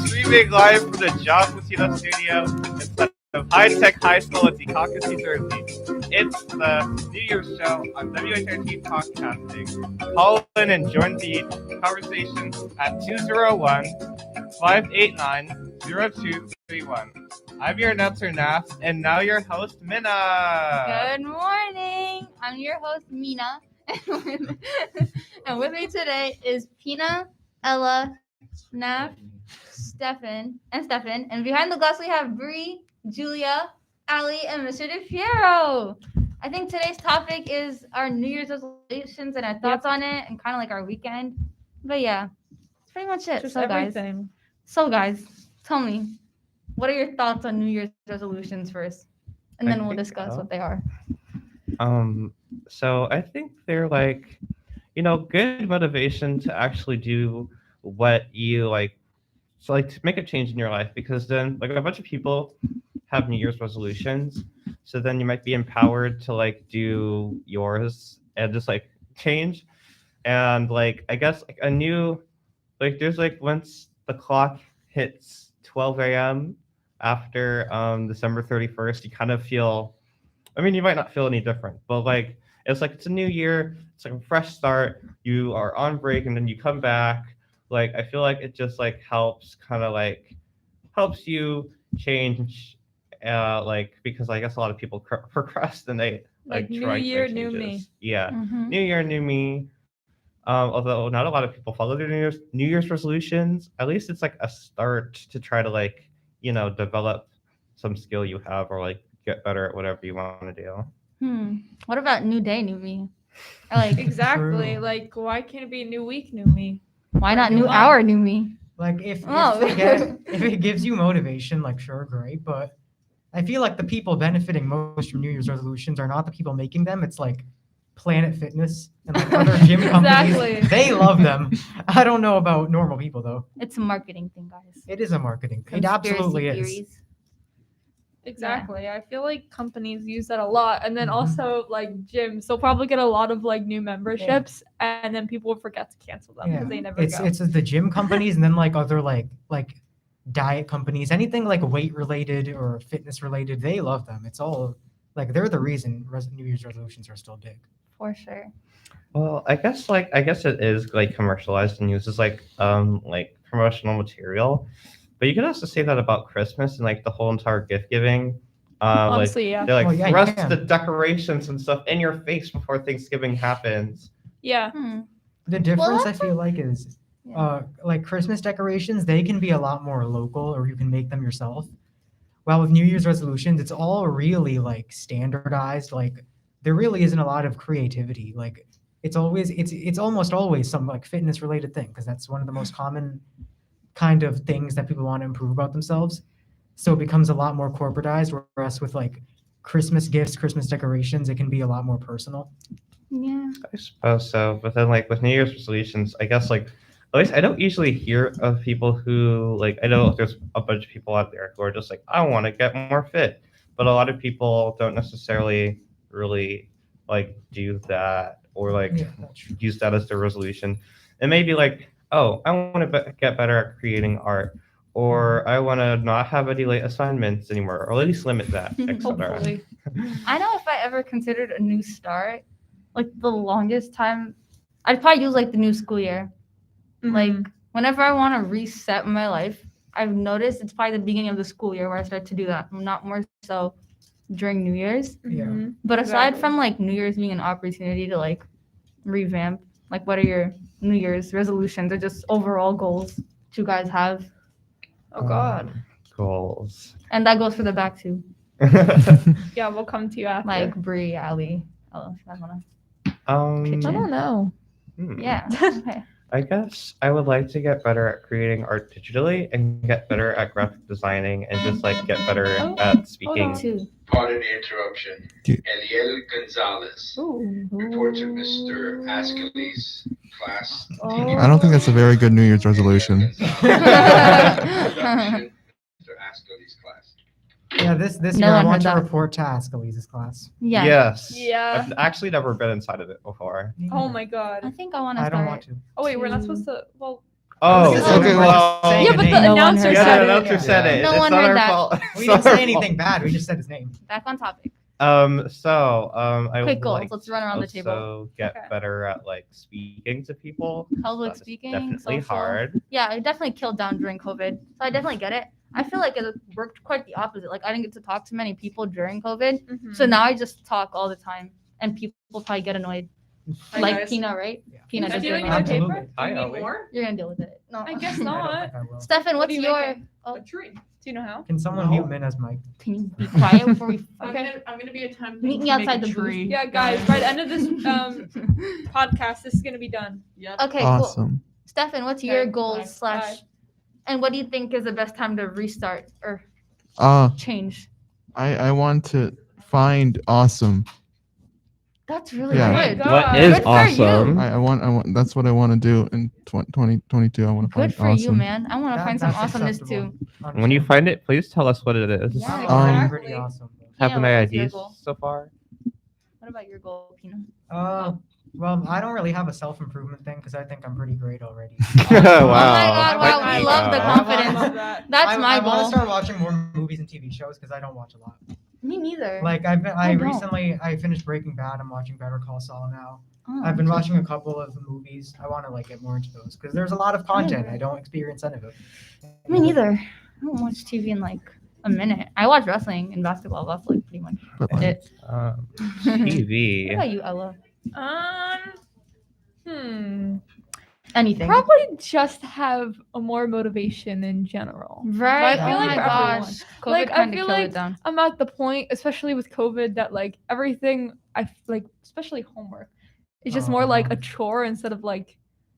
Streaming live from the John Casino studio instead of High Tech High School at Secaucus, New Jersey. It's the New Year's show on WHRT Podcasting. Call in and join the conversation at 201-589-0231. I'm your announcer, Naf, and now your host, Minna. Good morning. I'm your host, Mina. And with me today is Pina, Ella, Naf, Stefan. And behind the glass we have Bree, Julia, Ali, and Mr. DeFiero. I think today's topic is our New Year's resolutions and our thoughts on it and kind of like our weekend. But yeah, that's pretty much it. Just So everything. guys, tell me, what are your thoughts on New Year's resolutions first? And then we'll discuss what they are. So I think they're like, good motivation to actually do what you like. So like to make a change in your life, because then like a bunch of people have New Year's resolutions. So then you might be empowered to like do yours and just like change. And like, I guess like a new, like there's like once the clock hits 12 a.m. after December 31st, you kind of feel, I mean, you might not feel any different, but like it's a new year, it's like a fresh start. You are on break and then you come back. Like I feel like it just like helps you change, like because I guess a lot of people procrastinate. Like new trying to year, make new changes. me. Yeah, Mhm. new year, new me. Although not a lot of people follow their New Year's resolutions. At least it's like a start to try to like develop some skill you have or like get better at whatever you want to do. What about new day, new me? Or like, Exactly. True. Like, why can't it be new week, new me? why not New new month. hour, new me? Like if Oh. if it gives you motivation, like sure, great. But I feel like the people benefiting most from New Year's resolutions are not the people making them. It's like Planet Fitness and like other gym companies. Exactly. They love them. I don't know about normal people though. It's a marketing thing, guys. It is a marketing. It Conspiracy absolutely is. theories. Exactly. I feel like companies use that a lot. And then Mhm. also like gyms. They'll probably get a lot of like new memberships and then people will forget to cancel them because Yeah. they never It's go. it's the gym companies and then like other like diet companies, anything like weight related or fitness related. They love them. It's all like they're the reason New Year's resolutions are still big. For sure. Well, I guess it is like commercialized and used as like promotional material, but you could also say that about Christmas and like the whole entire gift giving. Honestly, yeah. They like Well, yeah, you thrust can. the decorations and stuff in your face before Thanksgiving happens. Yeah. The difference I that's feel like is like Christmas decorations, they can be a lot more local or you can make them yourself. While with New Year's resolutions, it's all really like standardized. Like there really isn't a lot of creativity. Like it's almost always some like fitness related thing because that's one of the most common kind of things that people want to improve about themselves. So it becomes a lot more corporatized, whereas with like Christmas gifts, Christmas decorations, it can be a lot more personal. Yeah. I suppose so, but then like with New Year's resolutions, I guess like at least I don't usually hear of people who like I know there's a bunch of people out there who are just like I want to get more fit, but a lot of people don't necessarily really like do that or like Yeah, that's true. use that as their resolution. And maybe like I want to get better at creating art, or I want to not have any late assignments anymore, or at least limit that, etc. Hopefully. I know if I ever considered a new start, like the longest time, I'd probably use like the new school year. Like Mhm. whenever I want to reset my life, I've noticed it's probably the beginning of the school year where I start to do that. Not more so during New Year's. Yeah. Mhm. But aside Exactly. from like New Year's being an opportunity to like revamp, like what are your New Year's resolutions or just overall goals that you guys have? Oh God. Goals. And that goes for the back too. Yeah, we'll come to you after. Like Bree, Ali. Oh, I wanna. um, Kitchen. I don't know. Yeah. Okay. I guess I would like to get better at creating art digitally and get better at graphic designing and just like get better at speaking. Too. Pardon the interruption. Eliel Gonzalez. Report to Mr. Ascal's class. I don't think that's a very good New Year's resolution. Mr. Ascal's class. Yeah, this No year I one want heard to that. report to Ascal's class. Yeah. Yes. Yeah. I've actually never been inside of it before. Oh my God. I think I want to I start. don't want to. Oh wait, we're not to- supposed to. Well, Oh, It's okay, well, saying Yeah, a but name. the No one announcer heard yeah, said the it. announcer said it. No It's one not heard our that. fault. We didn't say Sorry. anything bad. We just said his name. Back on topic. I Quick would goals. like Let's run around the table. also get Okay. better at like speaking to people. Public That's speaking, definitely social. hard. Yeah, it definitely killed down during COVID. So I definitely get it. I feel like it worked quite the opposite. Like I didn't get to talk to many people during COVID. Mhm. So now I just talk all the time, and people probably get annoyed. Hi, Like guys. Pina, right? Yeah. Pina, Do just you doing like it. your Absolutely. paper? Do you Hi, need Ellie. more? You're gonna deal with it. No, I guess I don't not. think I will. Stefan, What what's are you your? making? Oh, A tree. Do you know how? Can someone No. mute Minna's mic? can you be quiet before we? Okay. I'm gonna be attempting Meet me to make outside a the booth. tree. Yeah, guys. By the end of this podcast, this is gonna be done. Yep. Okay, cool. Awesome. Stefan, what's your Okay, goals bye. slash? Bye. And what do you think is the best time to restart or Uh, change? I want to find awesome. That's really Yeah. Oh my good. God. What is Good for you. awesome? I want. That's what I want to do in 2022. I want to find Good for awesome. you, man. I want to find some That's awesomeness acceptable. too. When you find it, please tell us what it is. Yeah. It's Um, pretty awesome. Have Yeah, any what is your ideas goal? so far? What about your goal, Pina? Well, I don't really have a self-improvement thing because I think I'm pretty great already. Wow. Oh my God, wow, I we love the Wow. confidence. I love that. That's I my want to goal. start watching more movies and TV shows because I don't watch a lot. Me neither. Like I I don't. recently finished Breaking Bad. I'm watching Better Call Saul now. Oh. I've been watching a couple of movies. I want to like get more into those because there's a lot of content. I don't experience any of it. Me neither. I don't watch TV in like a minute. I watch wrestling and basketball. That's like pretty much But like, it. What TV. about you, Ella? Anything. Probably just have a more motivation in general. Right. I feel oh like my for everyone. gosh. COVID Like, I kind of feel killed like- it down. I'm at the point, especially with COVID, that like everything like, especially homework, is just more like a chore instead of like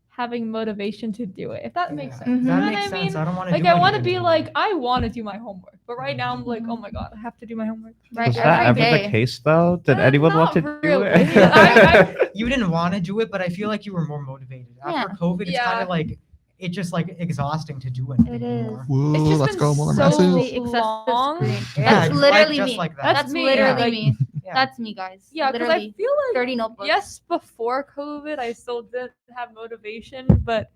having motivation to do it. If that makes sense. Mhm. You know That what makes I sense. mean? I don't want to. Like do I want to anything be anymore. like I want to do my homework, but right now I'm like, oh my god, I have to do my homework. Right. Was that every ever day. the case though? Did anyone want to Not do really. it? I- You didn't want to do it, but I feel like you were more motivated. After Yeah. COVID, it's Yeah. kind of like it's just like exhausting to do anything It anymore. is. whoa, It's just let's been go more so messages. The excessive long. screen. Yeah, That's it's literally just me. like that. That's me, literally like- me. Yeah. That's me, guys. Yeah, because I literally feel like 30 notebooks. yes, before COVID, I still didn't have motivation, but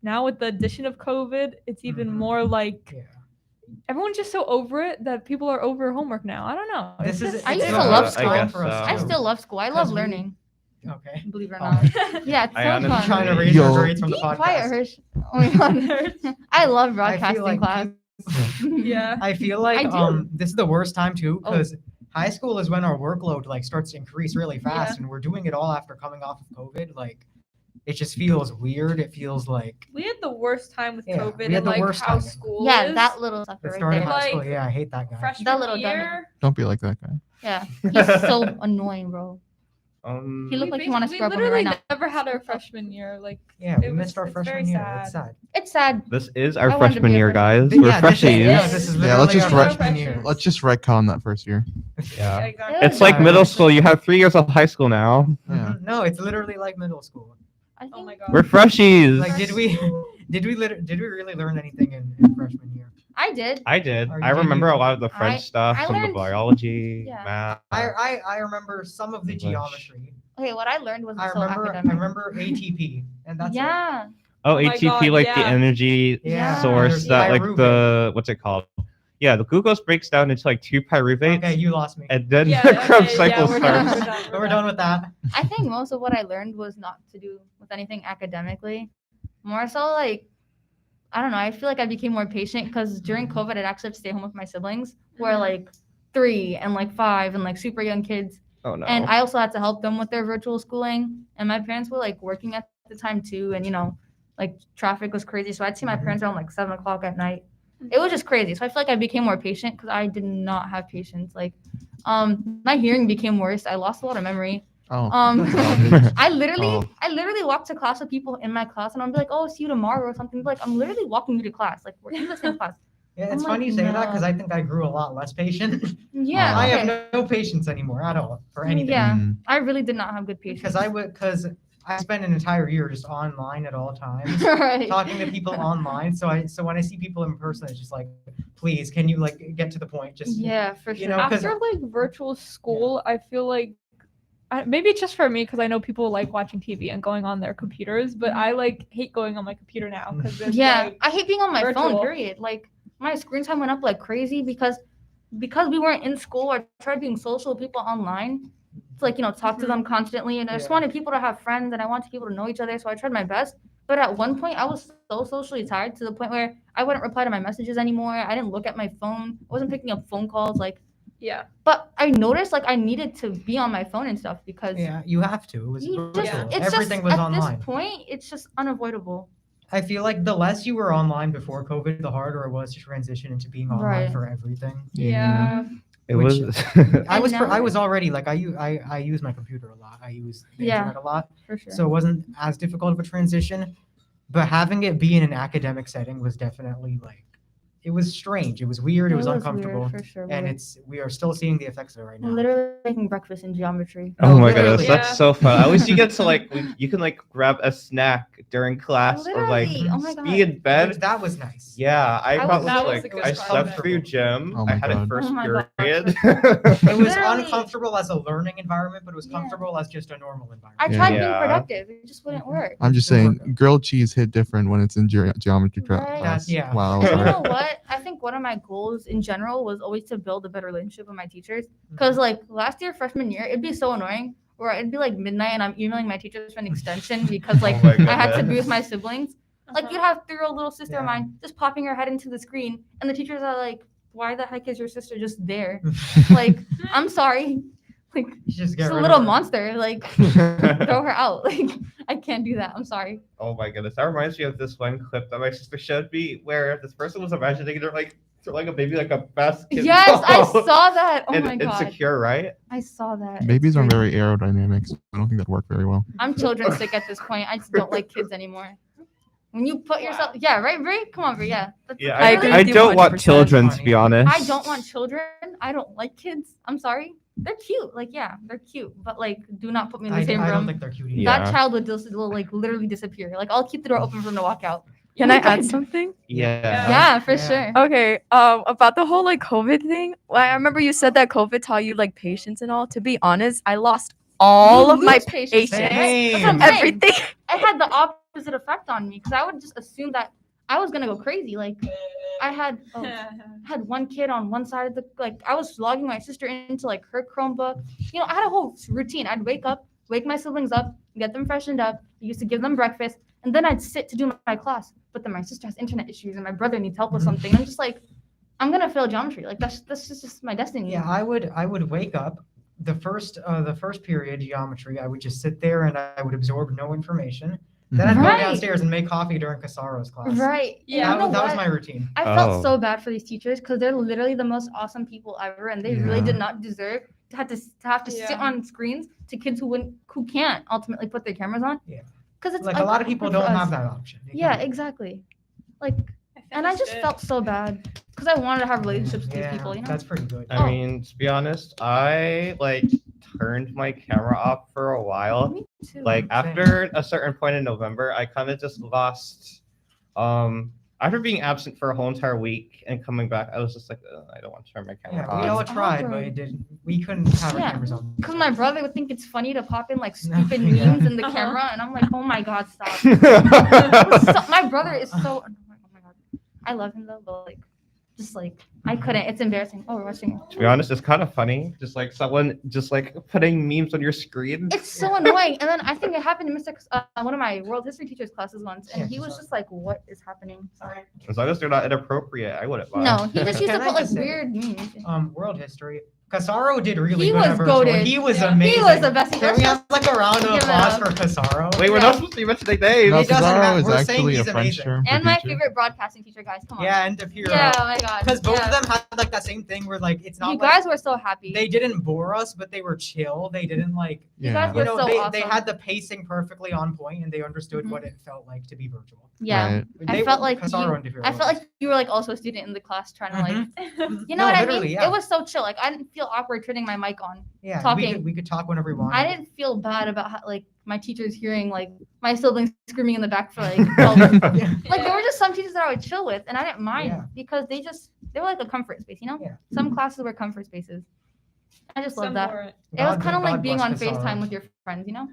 now with the addition of COVID, it's even Mhm. more like Yeah. everyone's just so over it that people are over homework now. I don't know. This It's is. just- I used it's to a love first school. time I for us. guess I so. still love school. I love Because we- learning, Okay. believe it or Oh. not. Yeah, it's I so honestly- fun. Trying to raise Yo. your grades from the Be podcast. quiet, Hirsch. Oh my god. I love I broadcasting feel like class. Yeah. I feel like I do. this is the worst time too Oh. because high school is when our workload like starts to increase really fast, and we're doing it all after coming off of COVID. Like, it just feels weird. It feels like We had the worst time with Yeah, COVID we had and the like worst how time. school Yeah, is. that little sucker the right start of there. high school. Like, Yeah, I hate that guy. freshman That little dummy. year. Don't be like that guy. Yeah, he's so annoying, bro. He looked like he wanna we scrub on me literally right now. never had our freshman year. Like Yeah, we It missed our it's very freshman year. It's sad. It's sad. This is our I wanted to freshman be a year, freshman. guys. We're Yeah, this is- freshies. yeah, this is Yeah, let's literally just our write- freshman year. Let's just retcon that first year. Yeah. exactly. It's like middle school. You have 3 years of high school now. Yeah. Mhm. No, it's literally like middle school. I think Oh my god. We're freshies. Like, did we really learn anything in freshman year? I did. I did. Or I did remember you- a lot of the French stuff, I some of the learned- biology, Yeah. math. I remember some of the English. geometry. Okay, what I learned was I so remember academic. ATP, and that's it. Yeah. Oh, Oh my ATP, God, like the yeah. energy Yeah. source There's that, like pyruvate. the what's it called? Yeah, the glucose breaks down into like 2 pyruvates, Okay, you lost me. and then Yeah, the Krebs okay, cycle yeah, we're done, starts. we're done, But we're done with that. I think most of what I learned was not to do with anything academically. More so, like, I don't know. I feel like I became more patient because during COVID, I'd actually have to stay home with my siblings who are Mhm. like 3 and like 5 and like super young kids. Oh no. And I also had to help them with their virtual schooling. And my parents were like working at the time too. And, you know, like traffic was crazy. So I'd see my Mhm. parents around like 7 o'clock at night. It was just crazy. So I feel like I became more patient because I did not have patience. Like, my hearing became worse. I lost a lot of memory. Oh. I literally Oh. walked to class with people in my class and I'll be like, oh, see you tomorrow or something. Like, I'm literally walking you to class. Like, we're in the same class. Yeah, it's I'm funny you like, say that because no. I think I grew a lot less patient. Yeah. I okay. have no patience anymore at all for anything. Yeah. Mm. I really did not have good patience. Because I spent an entire year just online at all times. Right. Talking to people online. So when I see people in person, it's just like, please, can you like get to the point? Just Yeah, for you sure. know, 'cause- After like virtual school, I feel like maybe it's just for me because I know people like watching TV and going on their computers, but I like hate going on my computer now because Yeah, I hate being on my phone. virtual. Period. Like my screen time went up like crazy because we weren't in school. I tried being social with people online to like talk to them constantly, and I just wanted people to have friends and I wanted people to know each other. So I tried my best. But at one point, I was so socially tired to the point where I wouldn't reply to my messages anymore. I didn't look at my phone. I wasn't picking up phone calls. Like, Yeah. but I noticed like I needed to be on my phone and stuff because Yeah, you have to. It was you virtual. just, it's Everything just was at online. this point, it's just unavoidable. I feel like the less you were online before COVID, the harder it was to transition into being online Right. for everything. Yeah. It Which- was. I was now- I was already like I use my computer a lot. I use the Yeah. internet a lot, For sure. so it wasn't as difficult of a transition. But having it be in an academic setting was definitely like it was strange. It was weird. It was uncomfortable, weird, for sure. and weird. we are still seeing the effects of it right now. Literally making breakfast in geometry. Oh my literally. goodness, that's Yeah. so fun. At least you get to like you can like grab a snack during class or like Literally, oh my God. be in bed. That was nice. Yeah, I That probably was like a good I spot. slept through gym. Oh I my had God. it first Oh my God. period. It was Literally. uncomfortable as a learning environment, but it was Yeah. comfortable as just a normal I environment. tried Yeah. being productive. It just wouldn't work. I'm just Didn't saying, work out. grilled cheese hit different when it's in geometry Right. class. Yeah. Wow. And you know what? I think one of my goals in general was always to build a better relationship with my teachers. Because like last year, freshman year, it'd be so annoying where it'd be like midnight and I'm emailing my teachers for an extension because like Oh my I had to be goodness. with my siblings. Like you'd have 3-year-old little sister of Yeah. mine just popping her head into the screen, and the teachers are like, "Why the heck is your sister just there?" Like, I'm sorry. Like Just get she's a rid little of her. monster. Like throw her out. Like I can't do that. I'm sorry. Oh my goodness, that reminds me of this one clip that my sister showed me where this person was imagining they're like throwing a baby like a basket. Yes, I ball. saw that. Oh and my god. insecure, right? I saw that. It's Babies are crazy. very aerodynamic, so I don't think that work very well. I'm children sick at this point. I just don't like kids anymore. When you put yourself, yeah, right, Brie? Come on, Brie, yeah. That's Yeah, literally- I agree I with you don't want 100%. children to be honest. I don't want children. I don't like kids. I'm sorry. They're cute. Like, yeah, they're cute. But like, do not put me in the same I don't room. think they're cute either. Yeah. That child would just will like literally disappear. Like, I'll keep the door open for them to walk out. Can I add something? Yeah. Yeah, for Yeah. sure. Okay, about the whole like COVID thing. Well, I remember you said that COVID taught you like patience and all. To be honest, I lost all You of my lose patience. patience. Same. That's what I'm saying. Everything. It had the opposite effect on me because I would just assume that I was gonna go crazy. Like, I had one kid on one side of the like I was logging my sister into like her Chromebook. You know, I had a whole routine. I'd wake up, wake my siblings up, get them freshened up. I used to give them breakfast, and then I'd sit to do my class. But then my sister has internet issues, and my brother needs help with something. I'm just like, I'm gonna fail geometry. Like that's just my destiny. Yeah, I would wake up the first period geometry. I would just sit there and I would absorb no information. Then I'd Right. go downstairs and make coffee during Casaro's class. Right. Yeah, And you know that was what? my routine. I felt Oh. so bad for these teachers because they're literally the most awesome people ever, and they really Yeah. did not deserve to have to sit Yeah. on screens to kids who can't ultimately put their cameras on. Yeah. Because it's Like a lot of people awkward don't for have us. that option. They Yeah, can't. exactly. Like, and I just felt so bad because I wanted to have relationships with these people. You know. That's pretty good. I mean, to be honest, I like turned my camera off for a while. Me too. Like after a certain point in November, I kind of just lost. After being absent for a whole entire week and coming back, I was just like, I don't want to turn my camera Yeah, we on. all tried, but awkward. it didn't. We couldn't have our Yeah. cameras on. Because my brother would think it's funny to pop in like No, stupid yeah. memes in the camera, and I'm like, oh my god, stop. My brother is so. Oh my god, I love him though, but like, just like I couldn't. It's embarrassing. Oh, we're watching it. To be honest, it's kind of funny. Just like someone just like putting memes on your screen. It's so annoying. And then I think it happened to one of my world history teachers classes once, and Yeah, he was sorry. just like, "What is happening?" As long as they're not inappropriate, I wouldn't mind. No, he just used to Can I put like just say- weird memes. World history. Casaro did really He good was at virtual. goated. He was Yeah. amazing. He was the best. Can we have like a round of Give it applause up. for Casaro? Wait, we're Yeah. not supposed to be mentioning names. No, It doesn't Cesaro matter. is We're saying actually a he's French amazing. term for And my teacher. favorite broadcasting teacher, guys. Come on. Yeah, and Tapiro. Yeah. Oh my god. Because both yeah. of them had like that same thing where like it's not You like guys were so happy. they didn't bore us, but they were chill. They didn't like You Yeah. guys were so they awesome. had the pacing perfectly on point and they understood Mhm. what it felt like to be virtual. yeah. Right. I They felt were- like Casaro and Tapiro I were felt like you were like also a student in the class trying to like, you know No, what I literally, mean? yeah. It was so chill. Like I didn't feel awkward turning my mic on. yeah, talking. we could talk whenever we wanted. I didn't feel bad about how, like my teachers hearing like my siblings screaming in the back for like help. Yeah. Like there were just some teachers that I would chill with, and I didn't mind Yeah. because they were like a comfort space, you know. Yeah. Some classes were comfort spaces. I just love that. Similar. It was kind of like God being bless on Casara. FaceTime with your friends, you know?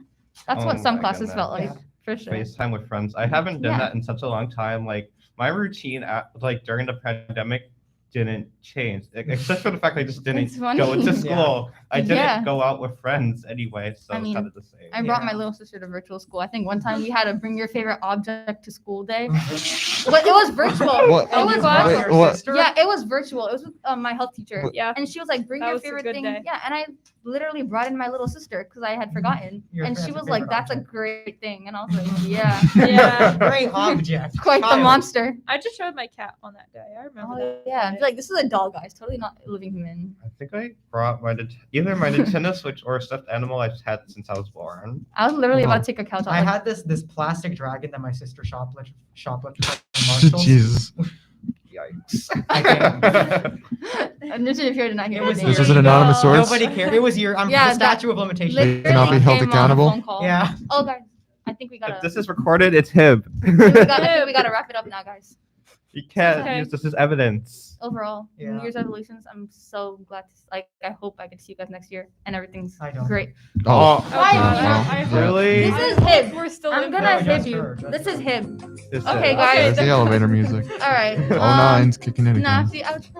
That's Oh what some my classes goodness. felt like, Yeah. for sure. FaceTime with friends. I haven't done Yeah. that in such a long time. Like my routine like during the pandemic didn't change, except for the fact I just didn't It's funny. go into Yeah. school. I didn't Yeah. go out with friends anyway, so I it's mean, kind of the same. I brought my Yeah. little sister to virtual school. I think one time we had to bring your favorite object to school day. But it was virtual. What? It was You brought Wait, your what? sister? Yeah, it was virtual. It was with my health teacher. Yeah. And she was like, bring That your was a favorite good thing. day. Yeah, and I literally brought in my little sister because I had forgotten. Your And she favorite was like, that's a object. great thing. And I was like, yeah, Yeah. Great object. quite the Child. monster. I just showed my cat on that day. I remember Oh, that. yeah. I'd day. be like, this is a doll, guys. Totally not a living human. I think I brought my either my Nintendo Switch or a stuffed animal I've had since I was born. I was literally Wow. about to take a couch I off. had this plastic dragon that my sister shoplifted from Marshalls. Jesus. Yikes! And this is if you did not hear It was me. This your- is an anonymous source. Nobody cared. It was your Yeah, the that- statute of limitations. Literally cannot be held came on a accountable? phone call. Yeah. Oh, guys, I think we gotta. If this is recorded, it's him. I think we gotta wrap it up now, guys. You can't Okay. use this as evidence. Overall, Yeah. New Year's resolutions. I'm so glad. I hope I get to see you guys next year, and everything's I don't. great. Oh, Why? I hope- Really? This is I hope him. We're still I'm in gonna No, hit just you. her, just This is her. him. This Okay, is- guys. there's the elevator music. All right. Oh, nine's kicking in Nah, again. see, I was-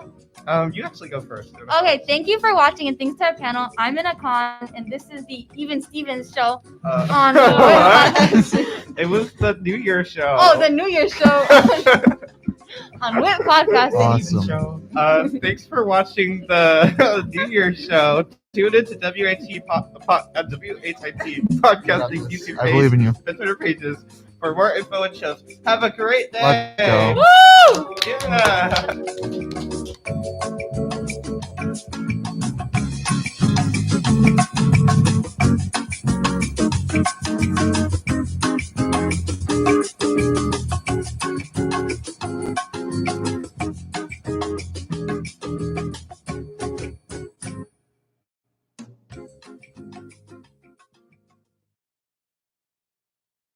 You actually go first. Okay, thank you for watching, and thanks to our panel. I'm Mina Khan, and this is the Even Stevens show on Podcast. It was the New Year show. Oh, the New Year's show on Wit Podcasting. Awesome. Show. Thanks for watching the New Year show. Tune into WHIT Podcasting YouTube I believe page in you. and Twitter pages for more info and shows. Have a great day. Let's go. Woo! Yeah.